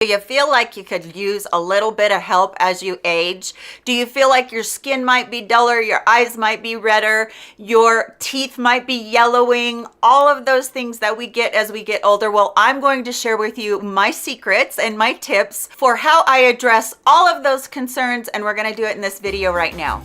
Do you feel like you could use a little bit of help as you age? Do you feel like your skin might be duller, your eyes might be redder, your teeth might be yellowing, all of those things that we get as we get older? Well, I'm going to share with you my secrets and my tips for how I address all of those concerns, and we're going to do it in this video right now.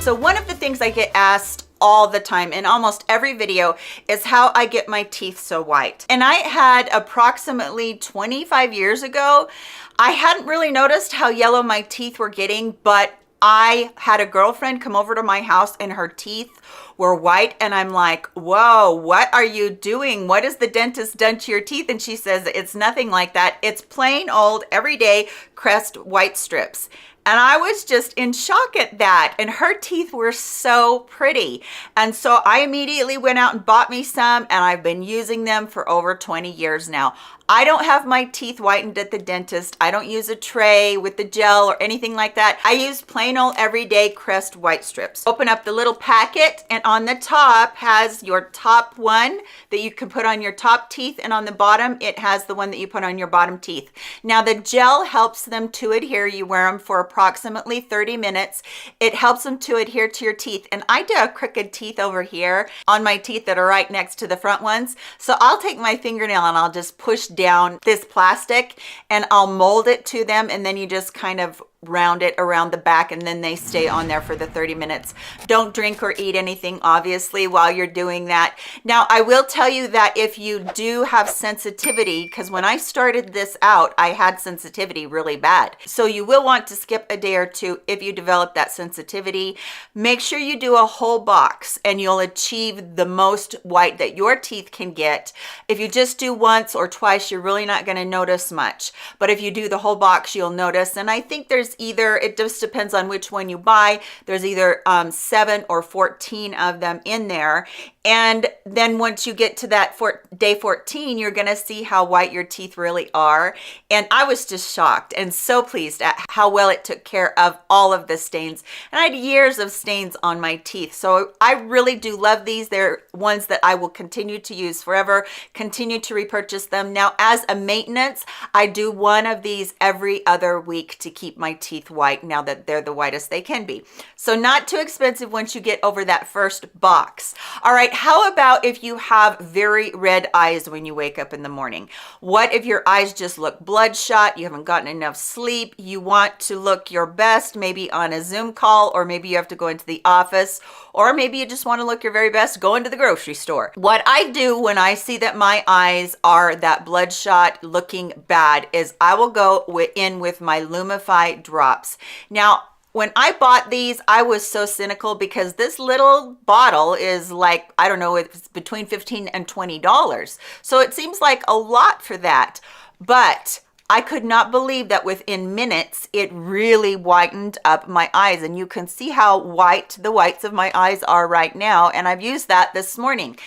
So one of the things I get asked all the time in almost every video is how I get my teeth so white. And I had approximately 25 years ago, I hadn't really noticed how yellow my teeth were getting, but I had a girlfriend come over to my house and her teeth were white, and I'm like, whoa, what are you doing? What has the dentist done to your teeth? And she says, it's nothing like that. It's plain old everyday Crest white strips. And I was just in shock at that. And her teeth were so pretty. And so I immediately went out and bought me some, and I've been using them for over 20 years now. I don't have my teeth whitened at the dentist. I don't use a tray with the gel or anything like that. I use plain old everyday Crest white strips. Open up the little packet, and on the top has your top one that you can put on your top teeth, and on the bottom it has the one that you put on your bottom teeth. Now the gel helps them to adhere. You wear them for approximately 30 minutes. It helps them to adhere to your teeth. And I do have crooked teeth over here on my teeth that are right next to the front ones. So I'll take my fingernail and I'll just push down this plastic and I'll mold it to them, and then you just kind of round it around the back, and then they stay on there for the 30 minutes. Don't drink or eat anything, obviously, while you're doing that. Now, I will tell you that if you do have sensitivity, because when I started this out, I had sensitivity really bad. So you will want to skip a day or two if you develop that sensitivity. Make sure you do a whole box, and you'll achieve the most white that your teeth can get. If you just do once or twice, you're really not going to notice much. But if you do the whole box, you'll notice. And I think there's either, it just depends on which one you buy, there's either 7 or 14 of them in there. And then once you get to that day 14, you're going to see how white your teeth really are. And I was just shocked and so pleased at how well it took care of all of the stains. And I had years of stains on my teeth. So I really do love these. They're ones that I will continue to use forever, continue to repurchase them. Now, as a maintenance, I do one of these every other week to keep my teeth white now that they're the whitest they can be. So not too expensive once you get over that first box. All right. How about if you have very red eyes when you wake up in the morning? What if your eyes just look bloodshot? You haven't gotten enough sleep. You want to look your best, maybe on a Zoom call, or maybe you have to go into the office, or maybe you just want to look your very best, go into the grocery store. What I do when I see that my eyes are that bloodshot looking bad is I will go in with my Lumify drops. Now, when I bought these, I was so cynical because this little bottle is like, I don't know, it's between $15 and $20. So it seems like a lot for that. But I could not believe that within minutes, it really whitened up my eyes. And you can see how white the whites of my eyes are right now. And I've used that this morning.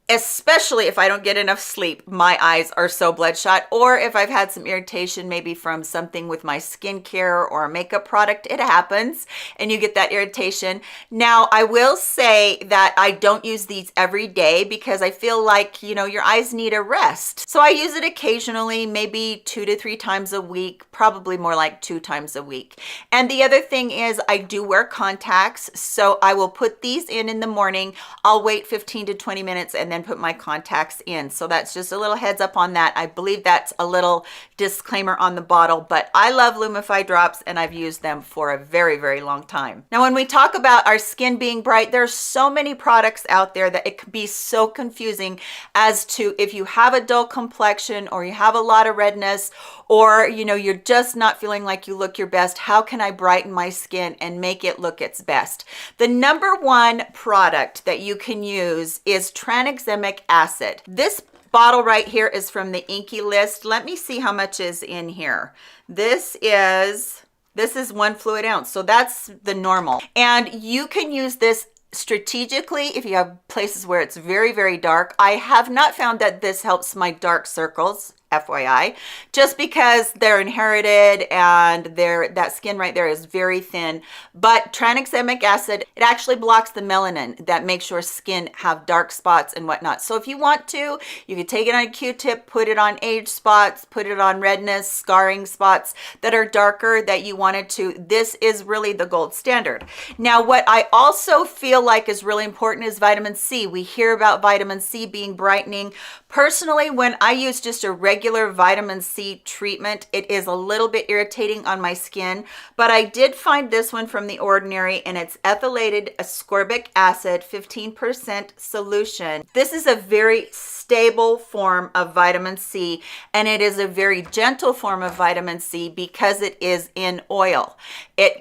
Especially if I don't get enough sleep, my eyes are so bloodshot, or if I've had some irritation, maybe from something with my skincare or a makeup product, it happens, and you get that irritation. Now, I will say that I don't use these every day because I feel like, you know, your eyes need a rest. So I use it occasionally, maybe 2 to 3 times a week, probably more like 2 times a week. And the other thing is I do wear contacts, so I will put these in the morning. I'll wait 15 to 20 minutes and then put my contacts in. So that's just a little heads up on that. I believe that's a little disclaimer on the bottle, but I love Lumify drops and I've used them for a very, very long time. Now, when we talk about our skin being bright, there's so many products out there that it can be so confusing as to if you have a dull complexion or you have a lot of redness, or, you know, you're just not feeling like you look your best. How can I brighten my skin and make it look its best? The number one product that you can use is tranexamic acid. This bottle right here is from the Inkey List. Let me see how much is in here. This is 1 fluid ounce. So that's the normal. And you can use this strategically if you have places where it's very, very dark. I have not found that this helps my dark circles FYI, just because they're inherited and that skin right there is very thin. But tranexamic acid, it actually blocks the melanin that makes your skin have dark spots and whatnot. So if you want to, you can take it on a Q-tip, put it on age spots, put it on redness, scarring spots that are darker that you wanted to. This is really the gold standard. Now, what I also feel like is really important is vitamin C. We hear about vitamin C being brightening. Personally, when I use just a regular vitamin C treatment, it is a little bit irritating on my skin, but I did find this one from The Ordinary, and it's ethylated ascorbic acid 15% solution. This is a very stable form of vitamin C, and it is a very gentle form of vitamin C because it is in oil.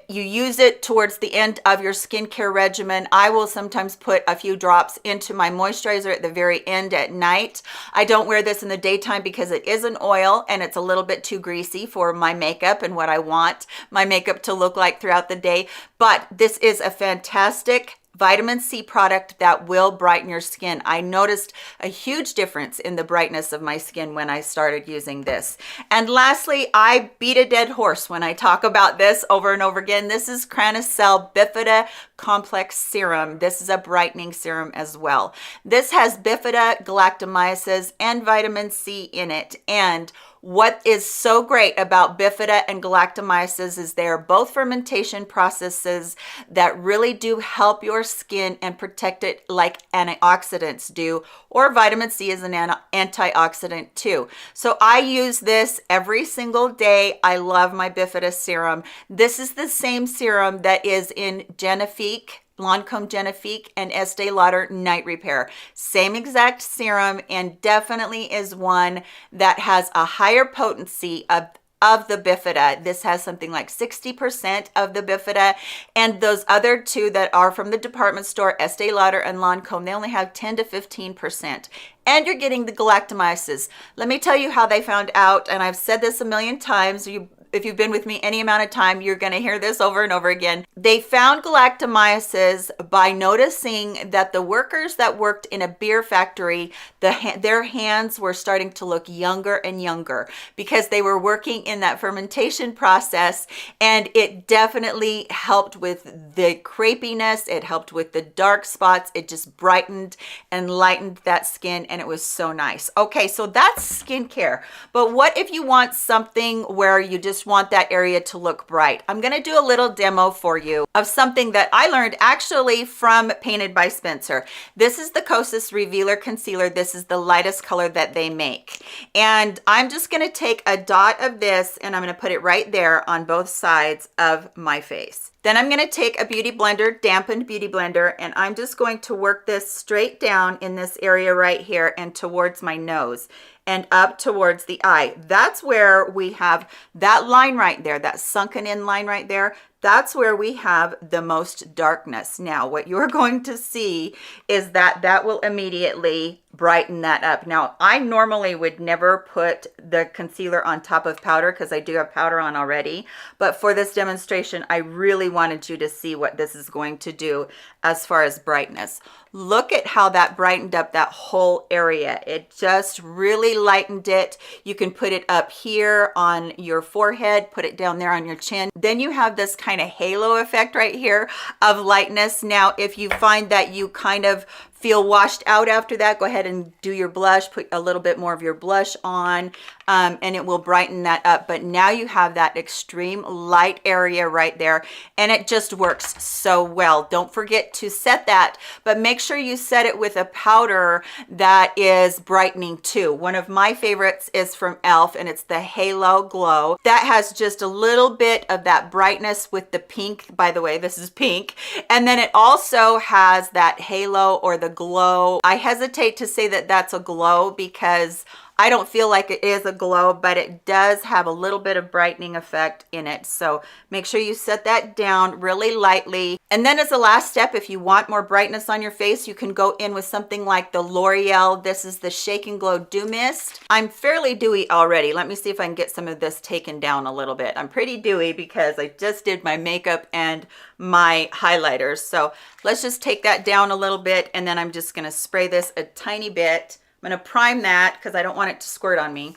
You use it towards the end of your skincare regimen. I will sometimes put a few drops into my moisturizer at the very end at night. I don't wear this in the daytime because it is an oil and it's a little bit too greasy for my makeup and what I want my makeup to look like throughout the day. But this is a fantastic vitamin C product that will brighten your skin. I noticed a huge difference in the brightness of my skin when I started using this. And lastly, I beat a dead horse when I talk about this over and over again. This is Cranicell Bifida Complex Serum. This is a brightening serum as well. This has bifida, galactomyces, and vitamin C in it. And what is so great about bifida and galactomyces is they are both fermentation processes that really do help your skin and protect it like antioxidants do, or vitamin C is an antioxidant too. So I use this every single day. I love my bifida serum. This is the same serum that is in Genifique, Lancome Genifique, and Estee Lauder Night Repair. Same exact serum, and definitely is one that has a higher potency of the bifida. This has something like 60% of the bifida, and those other two that are from the department store, Estee Lauder and Lancome, they only have 10 to 15%. And you're getting the galactomyces. Let me tell you how they found out, and I've said this a million times. If you've been with me any amount of time, you're going to hear this over and over again. They found galactomyces by noticing that the workers that worked in a beer factory, their hands were starting to look younger and younger because they were working in that fermentation process, and it definitely helped with the crepiness. It helped with the dark spots. It just brightened and lightened that skin, and it was so nice. Okay, so that's skincare. But what if you want something where you just want that area to look bright? I'm going to do a little demo for you of something that I learned actually from Painted by Spencer. This is the Kosas Revealer Concealer. This is the lightest color that they make. And I'm just going to take a dot of this and I'm going to put it right there on both sides of my face. Then I'm going to take a beauty blender, dampened beauty blender, and I'm just going to work this straight down in this area right here and towards my nose and up towards the eye. That's where we have that line right there, that sunken in line right there. That's where we have the most darkness. Now, what you're going to see is that will immediately brighten that up. Now, I normally would never put the concealer on top of powder because I do have powder on already. But for this demonstration, I really wanted you to see what this is going to do as far as brightness. Look at how that brightened up that whole area. It just really lightened it. You can put it up here on your forehead, put it down there on your chin. Then you have this kind of halo effect right here of lightness. Now, if you find that you kind of feel washed out after that, go ahead and do your blush, put a little bit more of your blush on, and it will brighten that up. But now you have that extreme light area right there, and it just works so well. Don't forget to set that, but make sure you set it with a powder that is brightening too. One of my favorites is from e.l.f. and it's the Halo Glow. That has just a little bit of that brightness with the pink. By the way, this is pink. And then it also has that halo or the glow. I hesitate to say that that's a glow because I don't feel like it is a glow, but it does have a little bit of brightening effect in it. So make sure you set that down really lightly. And then as a last step, if you want more brightness on your face, you can go in with something like the L'Oreal. This is the Shake and Glow Dew Mist. I'm fairly dewy already. Let me see if I can get some of this taken down a little bit. I'm pretty dewy because I just did my makeup and my highlighters. So let's just take that down a little bit, and then I'm just going to spray this a tiny bit. I'm going to prime that because I don't want it to squirt on me.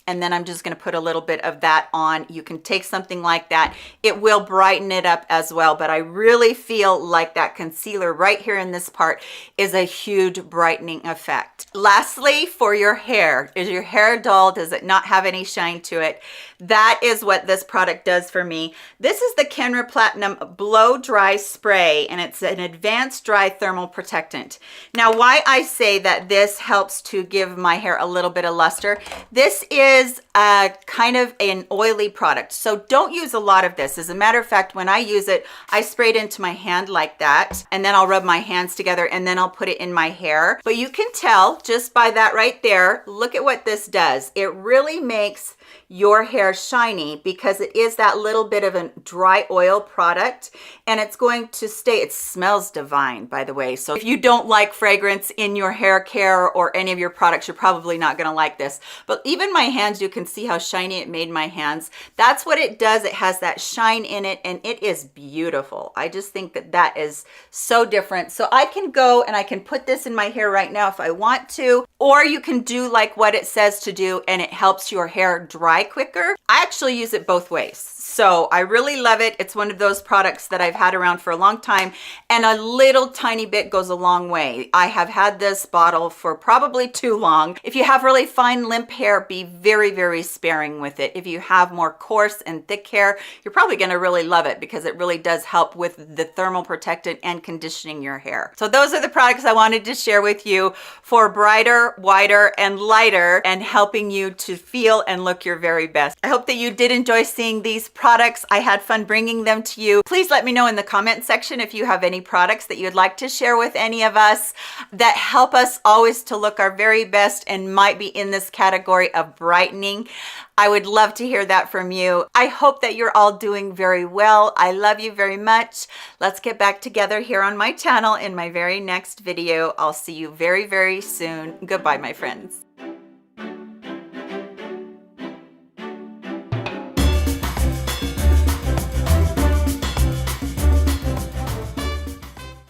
and then I'm just going to put a little bit of that on. You can take something like that. It will brighten it up as well, but I really feel like that concealer right here in this part is a huge brightening effect. Lastly, for your hair, is your hair dull? Does it not have any shine to it? That is what this product does for me. This is the Kenra Platinum Blow Dry Spray, and it's an advanced dry thermal protectant. Now, why I say that this helps to give my hair a little bit of luster, this is a kind of an oily product, so don't use a lot of this. As a matter of fact, when I use it, I spray it into my hand like that, and then I'll rub my hands together, and then I'll put it in my hair. But you can tell just by that right there, look at what this does. It really makes your hair shiny because it is that little bit of a dry oil product, and it's going to stay. It smells divine, by the way. So if you don't like fragrance in your hair care or any of your products, you're probably not going to like this. But even my hands, you can see how shiny it made my hands. That's what it does. It has that shine in it, and it is beautiful. I just think that that is so different. So I can go and I can put this in my hair right now if I want to, or you can do like what it says to do, and it helps your hair dry quicker. I actually use it both ways. So I really love it. It's one of those products that I've had around for a long time, and a little tiny bit goes a long way. I have had this bottle for probably too long. If you have really fine limp hair, be very, very sparing with it. If you have more coarse and thick hair, you're probably going to really love it because it really does help with the thermal protectant and conditioning your hair. So those are the products I wanted to share with you for brighter, whiter, and lighter, and helping you to feel and look your very best. I hope that you did enjoy seeing these products. I had fun bringing them to you. Please let me know in the comment section if you have any products that you'd like to share with any of us that help us always to look our very best and might be in this category of brightening. I would love to hear that from you. I hope that you're all doing very well. I love you very much. Let's get back together here on my channel in my very next video. I'll see you very, very soon. Goodbye, my friends.